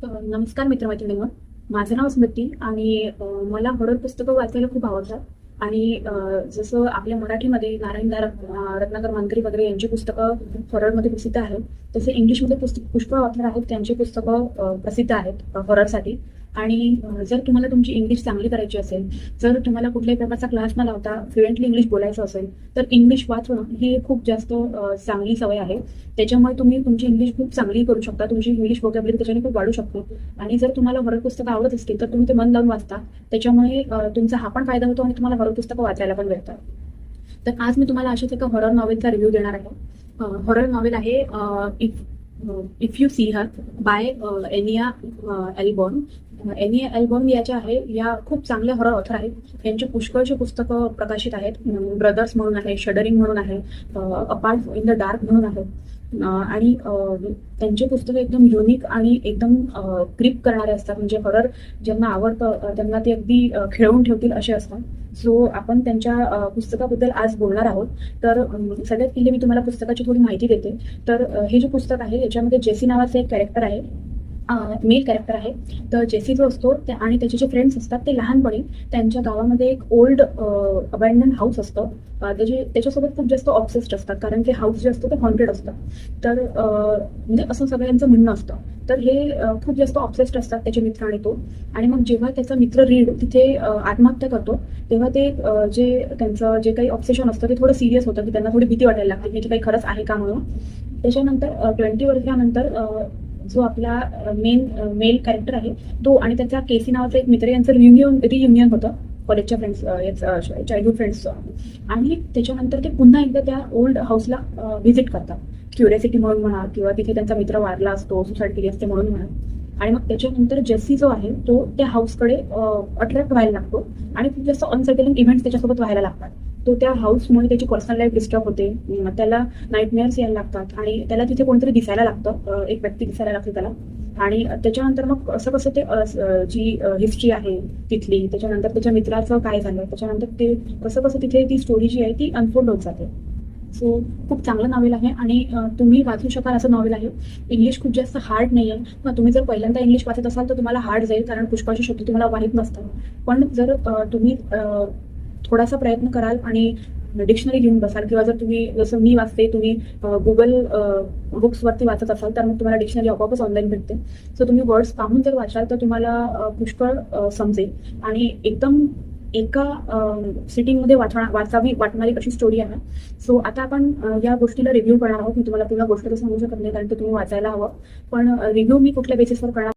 नमस्कार मित्रमैत्रिणींनो. माझं नाव स्मृती आणि मला हॉरर पुस्तकं वाचायला खूप आवडतात. आणि जसं आपल्या मराठीमध्ये नारायणदार रत्नाकर मांजरी वगैरे यांची पुस्तकं हॉररमध्ये प्रसिद्ध आहेत, तसे इंग्लिशमध्ये पुष्कळ ऑथर आहेत, त्यांची पुस्तकं प्रसिद्ध आहेत हॉररसाठी. आणि जर तुम्हाला तुमची इंग्लिश चांगली करायची असेल, जर तुम्हाला कुठल्याही प्रकारचा क्लास न लावता फ्लुएंटली इंग्लिश बोलायचं असेल, तर इंग्लिश वाचणं ही खूप जास्त चांगली सवय आहे. त्याच्यामुळे तुम्ही तुमची इंग्लिश खूप चांगली करू शकता, तुमची इंग्लिश व्होकॅब्युलरी त्याच्याने खूप वाढू शकतो. आणि जर तुम्हाला हॉरर पुस्तकं आवडत असतील तर तुम्ही ते मन लावून वाचता, त्याच्यामुळे तुमचा हा पण फायदा होतो आणि तुम्हाला हॉरर पुस्तकं वाचायला पण भेटतात. तर आज मी तुम्हाला अशाच एका हॉरर नॉवेलचा रिव्ह्यू देणार आहे. हॉरर नॉवेल आहे if you see her by Ania Ahlborn. Ania Ahlborn याच्या आहे, या खूप चांगल्या हॉरर ऑथर आहेत. यांची पुष्कळशी पुस्तकं प्रकाशित आहेत. ब्रदर्स म्हणून आहे, शडरिंग म्हणून आहे, अपार्ट इन द डार्क म्हणून आहे. आणि त्यांचे पुस्तकं एकदम युनिक आणि एकदम ग्रिप करणारे असतात. म्हणजे हॉरर ज्यांना आवडतं त्यांना ते अगदी खिळवून ठेवतील असे असतात. सो आपण त्यांच्या पुस्तकाबद्दल आज बोलणार आहोत. तर सगळ्यात पहिले मी तुम्हाला पुस्तकाची थोडी माहिती देते. तर हे जे पुस्तक आहे याच्यामध्ये जेसी नावाचं एक कॅरेक्टर आहे, मेल कॅरेक्टर आहे. तर जेसी जो असतो आणि त्याचे जे फ्रेंड्स असतात ते लहानपणी त्यांच्या गावामध्ये एक ओल्ड अबॅन्डन हाऊस असतं, त्याच्यासोबत खूप जास्त ऑब्सेस्ड असतात, कारण ते हाऊस जे असतं ते हॉन्टेड असतं. तर म्हणजे असं सगळ्यांचं म्हणणं असतं. तर हे खूप जास्त ऑब्सेस्ड असतात त्याचे मित्र आणि तो. आणि मग जेव्हा त्याचा मित्र रीड तिथे आत्महत्या करतो, तेव्हा ते जे त्यांचं जे काही ऑब्सेशन असतं ते थोडं सिरियस होतं, की त्यांना थोडी भीती वाटायला लागते की काही खरंच आहे का म्हणून. त्याच्यानंतर 20 वर्षानंतर जो आपला मेल कॅरेक्टर आहे तो आणि त्याचा केसी नावाचा एक मित्र यांचं रियुनियन होतं कॉलेजच्या फ्रेंड्स, चाइल्डहुड फ्रेंड्सचं. आणि त्याच्यानंतर ते पुन्हा एकदा त्या ओल्ड हाऊसला व्हिजिट करतात, क्युरियोसिटी म्हणून म्हणा, किंवा तिथे त्यांचा मित्र वारला असतो, सुसाईड केली असते म्हणून म्हणा. आणि मग त्याच्यानंतर जेसी जो आहे तो त्या हाऊसकडे अट्रॅक्ट व्हायला लागतो आणि खूप जास्त अनसर्टेनिंग इव्हेंट्स त्याच्यासोबत व्हायला लागतात. तो त्या हाऊसमुळे त्याची पर्सनल लाईफ डिस्टर्ब होते, त्याला नाईटमेअर्स यायला लागतात आणि त्याला तिथे कोणीतरी दिसायला लागतं, एक व्यक्ती दिसायला लागते त्याला. आणि त्याच्यानंतर मग असं कसं ते जी हिस्ट्री आहे तिथली, त्याच्यानंतर त्याच्या मित्राचं काय झालं, त्याच्यानंतर ते कसं कसं तिथे ती स्टोरी जी आहे ती अनफोल्ड होत जाते. सो खूप चांगलं नॉवेल आहे आणि तुम्ही वाचू शकाल असं नॉवेल आहे. इंग्लिश खूप जास्त हार्ड नाही आहे. मग तुम्ही जर पहिल्यांदा इंग्लिश वाचत असाल तर तुम्हाला हार्ड जाईल, कारण पुष्कळशी शब्द तुम्हाला माहीत नसतात. पण जर तुम्ही थोडासा प्रयत्न कराल आणि डिक्शनरी घेऊन बसाल, किंवा जर तुम्ही जसं मी वाचते, तुम्ही गुगल बुक्सवरती वाचत असाल तर मग तुम्हाला डिक्शनरी आपोआपच ऑनलाईन भेटते. सो तुम्ही वर्ड्स पाहून जर वाचाल तर तुम्हाला पुष्कळ समजेल आणि एकदम एका सिटिंगमध्ये वाचावी वाटणारी अशी स्टोरी आहे. सो आता आपण या गोष्टीला रिव्ह्यू करणार आहोत. मी तुम्हाला पूर्ण गोष्ट तर सांगू शकत नाही, कारण ते तुम्ही वाचायला हवं. पण रिव्ह्यू मी कुठल्या बेसिसवर करणार